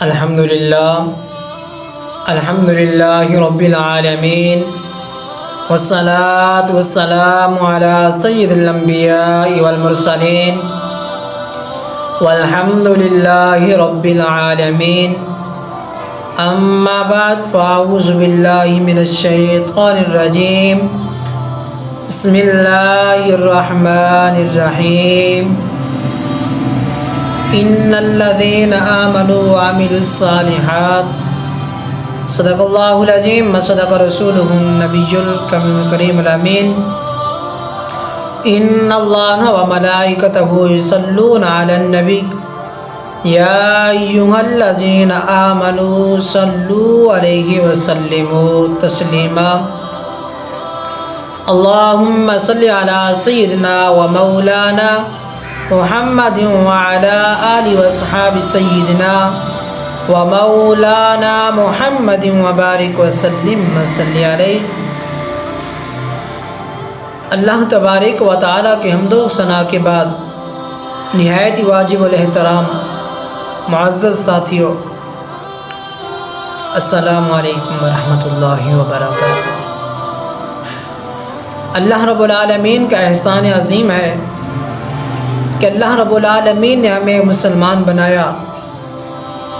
الحمد للہ رب العالمین والصلاة والسلام علی سید الانبیاء والمرسلین والحمد للہ رب العالمین اما بعد فاعوذ باللہ من الشیطان الرجیم بسم اللہ الرحمن الرحیم ان الذین آمنوا وعملوا الصالحات صدق اللہ العظیم وصدق رسولہ النبی الکریم الامین ان اللہ وملائکتہ یصلون علی النبی یا ایہا الذین آمنوا صلوا علیہ وسلموا تسلیما اللہم صل علی سیدنا ومولانا محمد وعلى آل وصحاب سیدنا ومولانا محمد وبارک وسلم وصلی علیہ۔ اللہ تبارک و تعالیٰ کے حمد و ثنا کے بعد نہایت واجب الاحترام معزز ساتھیوں، السلام علیکم ورحمۃ اللہ وبرکاتہ۔ اللہ رب العالمین کا احسان عظیم ہے کہ اللہ رب العالمین نے ہمیں مسلمان بنایا،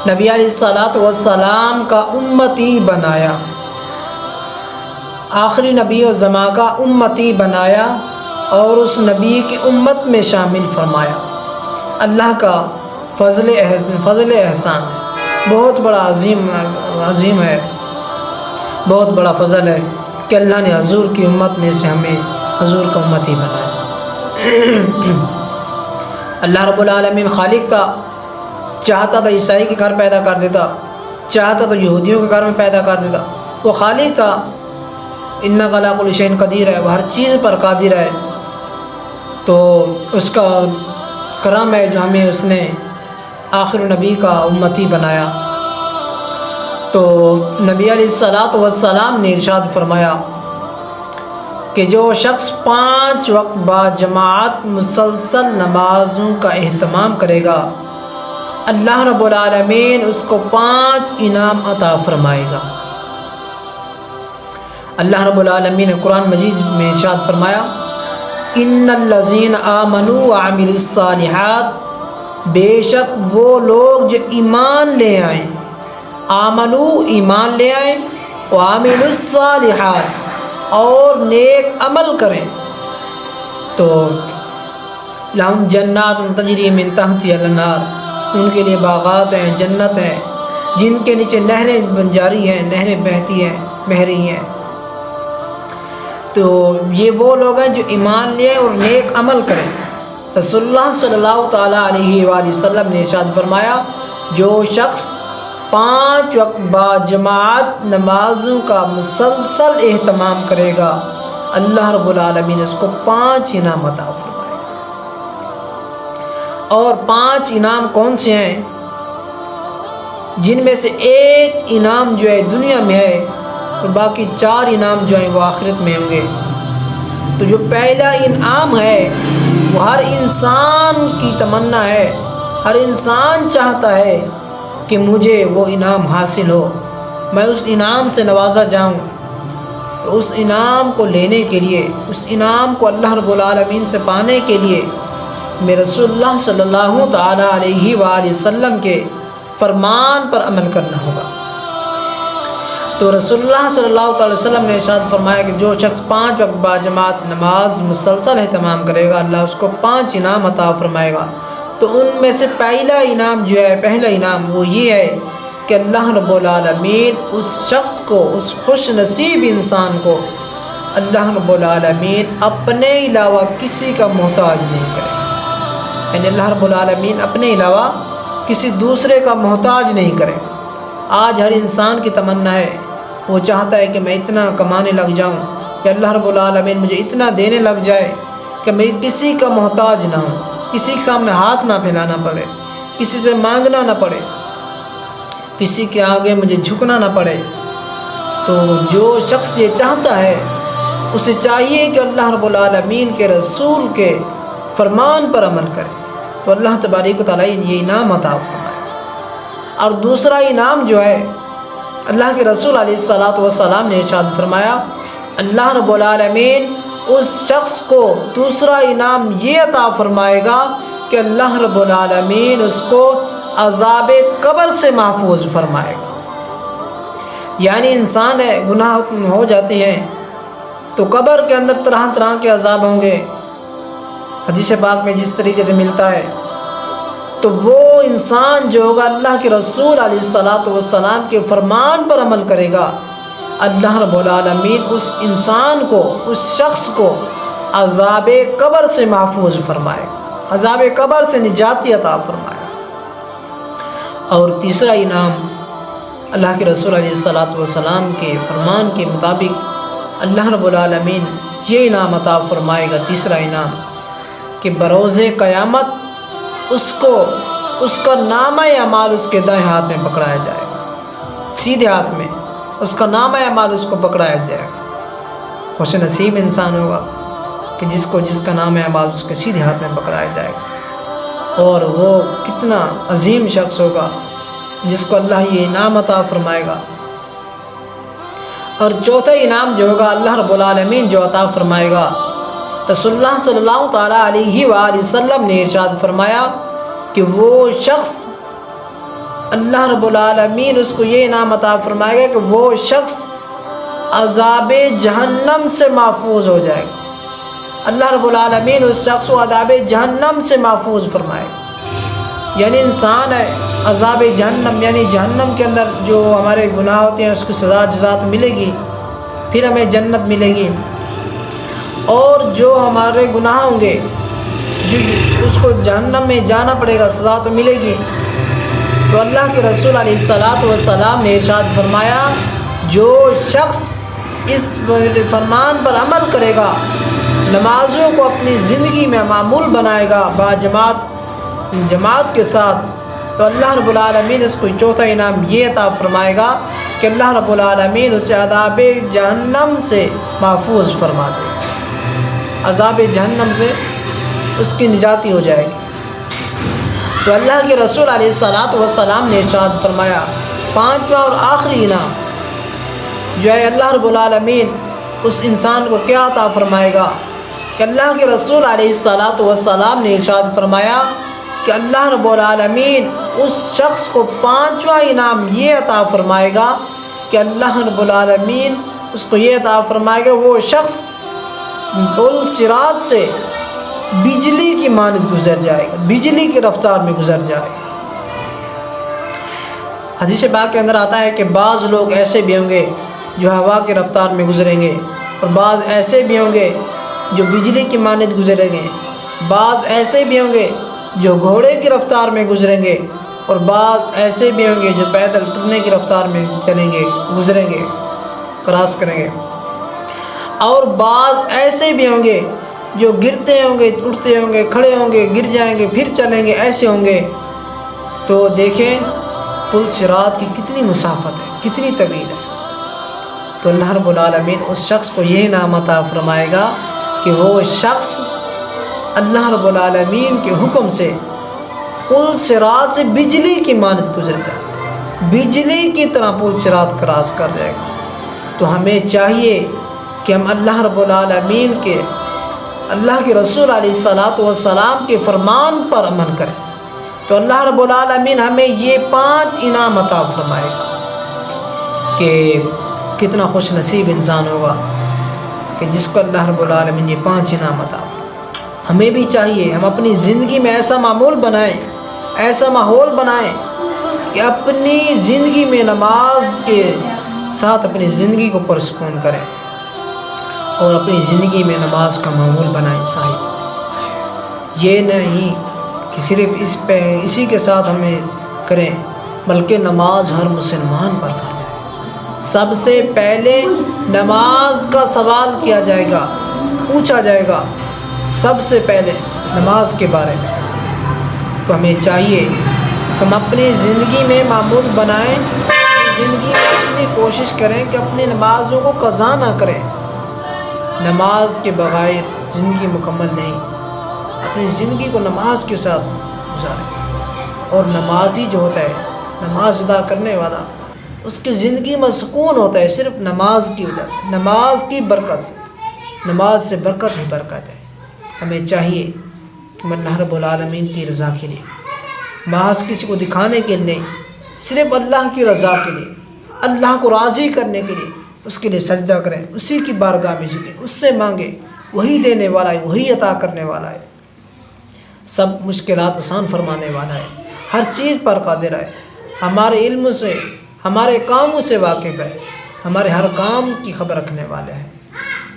نبی علیہ الصلاۃ والسلام کا امتی بنایا، آخری نبی و زماں کا امتی بنایا اور اس نبی کی امت میں شامل فرمایا۔ اللہ کا فضل احسان ہے، بہت بڑا عظیم ہے، بہت بڑا فضل ہے کہ اللہ نے حضور کی امت میں سے ہمیں حضور کا امتی بنایا۔ اللہ رب العالمین خالق تھا، چاہتا تو عیسائی کے گھر پیدا کر دیتا، چاہتا تو یہودیوں کے گھر میں پیدا کر دیتا۔ وہ خالق تھا، انک علی کل شیء قدیر ہے، وہ ہر چیز پر قادر ہے۔ تو اس کا کرم ہے جو ہمیں اس نے آخر نبی کا امتی بنایا۔ تو نبی علیہ الصلاۃ والسلام نے ارشاد فرمایا کہ جو شخص 5 وقت با جماعت مسلسل نمازوں کا اہتمام کرے گا، اللہ رب العالمین اس کو 5 انعام عطا فرمائے گا۔ اللہ رب العالمین نے قرآن مجید میں ارشاد فرمایا ان الذین آمنوا وعملوا الصالحات، بے شک وہ لوگ جو ایمان لے آئیں، آمنو ایمان لے آئیں، وعملوا الصالحات اور نیک عمل کریں، تو لہم جنات تجری من تحتها الانہار، ان کے لیے باغات ہیں، جنت ہیں جن کے نیچے نہریں بن جاری ہیں، نہریں بہتی ہیں، بہہ رہی ہیں۔ تو یہ وہ لوگ ہیں جو ایمان لے اور نیک عمل کریں۔ رسول اللہ صلی اللہ تعالیٰ علیہ وآلہ وسلم نے ارشاد فرمایا جو شخص 5 وقت با جماعت نمازوں کا مسلسل اہتمام کرے گا، اللہ رب العالمین اس کو 5 انعام عطا فرمائے گا۔ اور 5 انعام کون سے ہیں؟ جن میں سے ایک انعام جو ہے دنیا میں ہے اور باقی 4 انعام جو ہیں وہ آخرت میں ہوں گے۔ تو جو پہلا انعام ہے وہ ہر انسان کی تمنا ہے، ہر انسان چاہتا ہے کہ مجھے وہ انعام حاصل ہو، میں اس انعام سے نوازا جاؤں۔ تو اس انعام کو لینے کے لیے، اس انعام کو اللہ رب العالمین سے پانے کے لیے میں رسول اللہ صلی اللہ تعالیٰ علیہ وآلہ وسلم کے فرمان پر عمل کرنا ہوگا۔ تو رسول اللہ صلی اللہ تعالیٰ وسلم نے ارشاد فرمایا کہ جو شخص 5 وقت با جماعت نماز مسلسل اہتمام کرے گا، اللہ اس کو 5 انعام عطا فرمائے گا۔ تو ان میں سے پہلا انعام جو ہے، پہلا انعام وہ یہ ہے کہ اللہ رب العالمین اس شخص کو، اس خوش نصیب انسان کو اللہ رب العالمین اپنے علاوہ کسی کا محتاج نہیں کرے، یعنی اللہ رب العالمین اپنے علاوہ کسی دوسرے کا محتاج نہیں کرے۔ آج ہر انسان کی تمنا ہے، وہ چاہتا ہے کہ میں اتنا کمانے لگ جاؤں کہ اللہ رب العالمین مجھے اتنا دینے لگ جائے کہ میں کسی کا محتاج نہ ہوں، کسی کے سامنے ہاتھ نہ پھیلانا پڑے، کسی سے مانگنا نہ پڑے، کسی کے آگے مجھے جھکنا نہ پڑے۔ تو جو شخص یہ چاہتا ہے اسے چاہیے کہ اللہ رب العالمین کے رسول کے فرمان پر عمل کرے، تو اللہ تبارک و تعالیٰ یہ انعام عطا فرمائے۔ اور دوسرا انعام جو ہے اللہ کے رسول علیہ الصلاۃ والسلام نے ارشاد فرمایا اللہ رب العالمین اس شخص کو دوسرا انعام یہ عطا فرمائے گا کہ اللہ رب العالمین اس کو عذاب قبر سے محفوظ فرمائے گا۔ یعنی انسان ہے گناہ ہو جاتے ہیں تو قبر کے اندر طرح طرح کے عذاب ہوں گے، حدیث پاک میں جس طریقے سے ملتا ہے، تو وہ انسان جو ہوگا اللہ کے رسول علیہ الصلاۃ والسلام کے فرمان پر عمل کرے گا، اللہ رب العالمین اس انسان کو، اس شخص کو عذاب قبر سے محفوظ فرمائے گا، عذاب قبر سے نجات عطا فرمائے گا۔ اور تیسرا انعام اللہ کے رسول علیہ الصلاۃ والسلام کے فرمان کے مطابق اللہ رب العالمین یہ انعام عطا فرمائے گا، تیسرا انعام، کہ بروز قیامت اس کا نامہ اعمال اس کے دائیں ہاتھ میں پکڑایا جائے گا، سیدھے ہاتھ میں اس کا نامہ اعمال اس کو پکڑایا جائے گا۔ خوش نصیب انسان ہوگا کہ جس کا نامہ اعمال اس کے سیدھے ہاتھ میں پکڑایا جائے گا، اور وہ کتنا عظیم شخص ہوگا جس کو اللہ یہ انعام عطا فرمائے گا۔ اور چوتھا انعام جو ہوگا اللہ رب العالمین جو عطا فرمائے گا، رسول اللہ صلی اللہ تعالیٰ علیہ وآلہ وسلم نے ارشاد فرمایا کہ وہ شخص اللہ رب العالمین اس کو یہ انعام عطا فرمائے گا کہ وہ شخص عذاب جہنم سے محفوظ ہو جائے گا، اللہ رب العالمین اس شخص کو عذاب جہنم سے محفوظ فرمائے گا۔ یعنی انسان ہے عذاب جہنم، یعنی جہنم کے اندر جو ہمارے گناہ ہوتے ہیں اس کی سزا جزا ملے گی، پھر ہمیں جنت ملے گی، اور جو ہمارے گناہ ہوں گے جو اس کو جہنم میں جانا پڑے گا، سزا تو ملے گی۔ تو اللہ کے رسول علیہ الصلاۃ والسلام نے ارشاد فرمایا جو شخص اس فرمان پر عمل کرے گا، نمازوں کو اپنی زندگی میں معمول بنائے گا جماعت کے ساتھ، تو اللہ رب العالمین اس کو چوتھا انعام یہ عطا فرمائے گا کہ اللہ رب العالمین اسے عذاب جہنم سے محفوظ فرما دے گا، عذاب جہنم سے اس کی نجاتی ہو جائے گی۔ تو اللہ کے رسول علیہ الصلاۃ والسلام نے ارشاد فرمایا پانچواں اور آخری انعام جو ہے اللہ رب العالمین اس انسان کو کیا عطا فرمائے گا کہ اللہ کے رسول علیہ الصلاۃ والسلام نے ارشاد فرمایا کہ اللہ رب العالمین اس شخص کو پانچواں انعام یہ عطا فرمائے گا کہ اللہ رب العالمین اس کو یہ عطا فرمائے گا وہ شخص پل صراط سے بجلی کی مانند گزر جائے گا، بجلی کی رفتار میں گزر جائے گا۔ حدیث پاک کے اندر آتا ہے کہ بعض لوگ ایسے بھی ہوں گے جو ہوا کی رفتار میں گزریں گے، اور بعض ایسے بھی ہوں گے جو بجلی کی مانند گزریں گے، بعض ایسے بھی ہوں گے جو گھوڑے کی رفتار میں گزریں گے، اور بعض ایسے بھی ہوں گے جو پیدل ٹرنے کی رفتار میں چلیں گے، گزریں گے، کراس کریں گے، اور بعض ایسے بھی ہوں گے جو گرتے ہوں گے، اٹھتے ہوں گے، کھڑے ہوں گے، گر جائیں گے، پھر چلیں گے، ایسے ہوں گے۔ تو دیکھیں پل صراط کی کتنی مسافت ہے، کتنی طویل ہے۔ تو اللہ رب العالمین اس شخص کو یہ انعام عطا فرمائے گا کہ وہ شخص اللہ رب العالمین کے حکم سے پل صراط سے بجلی کی مانند گزر جائے، بجلی کی طرح پل صراط کراس کر جائے گا۔ تو ہمیں چاہیے کہ ہم اللہ رب العالمین کے، اللہ کے رسول علیہ الصلاۃ والسلام کے فرمان پر عمل کریں، تو اللہ رب العالمین ہمیں یہ 5 انعام عطا فرمائے گا۔ کہ کتنا خوش نصیب انسان ہوگا کہ جس کو اللہ رب العالمین یہ 5 انعام عطا فرمائے۔ ہمیں بھی چاہیے ہم اپنی زندگی میں ایسا معمول بنائیں، ایسا ماحول بنائیں کہ اپنی زندگی میں نماز کے ساتھ اپنی زندگی کو پرسکون کریں، اور اپنی زندگی میں نماز کا معمول بنائیں صاحب۔ یہ نہیں کہ صرف اسی کے ساتھ ہمیں کریں، بلکہ نماز ہر مسلمان پر فرض ہے۔ سب سے پہلے نماز کا سوال کیا جائے گا، پوچھا جائے گا سب سے پہلے نماز کے بارے میں۔ تو ہمیں چاہیے کہ ہم اپنی زندگی میں معمول بنائیں، زندگی میں اتنی کوشش کریں کہ اپنی نمازوں کو قضا نہ کریں۔ نماز کے بغیر زندگی مکمل نہیں، اپنی زندگی کو نماز کے ساتھ گزاریں۔ اور نمازی جو ہوتا ہے، نماز ادا کرنے والا، اس کی زندگی میں سکون ہوتا ہے صرف نماز کی وجہ سے، نماز کی برکت سے۔ نماز سے برکت ہی برکت ہے۔ ہمیں چاہیے کہ اللہ رب العالمین کی رضا کے لیے، محض کسی کو دکھانے کے لیے نہیں، صرف اللہ کی رضا کے لیے، اللہ کو راضی کرنے کے لیے اس کے لیے سجدہ کریں، اسی کی بارگاہ میں جھکیں، اس سے مانگیں، وہی دینے والا ہے، وہی عطا کرنے والا ہے، سب مشکلات آسان فرمانے والا ہے، ہر چیز پر قادر ہے، ہمارے علم سے، ہمارے کاموں سے واقف ہے، ہمارے ہر کام کی خبر رکھنے والے ہیں،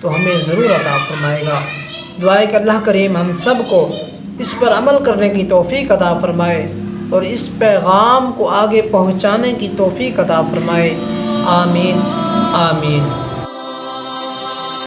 تو ہمیں ضرور عطا فرمائے گا۔ دعا ہے کہ اللہ کریم ہم سب کو اس پر عمل کرنے کی توفیق عطا فرمائے اور اس پیغام کو آگے پہنچانے کی توفیق عطا فرمائے۔ آمین آمین۔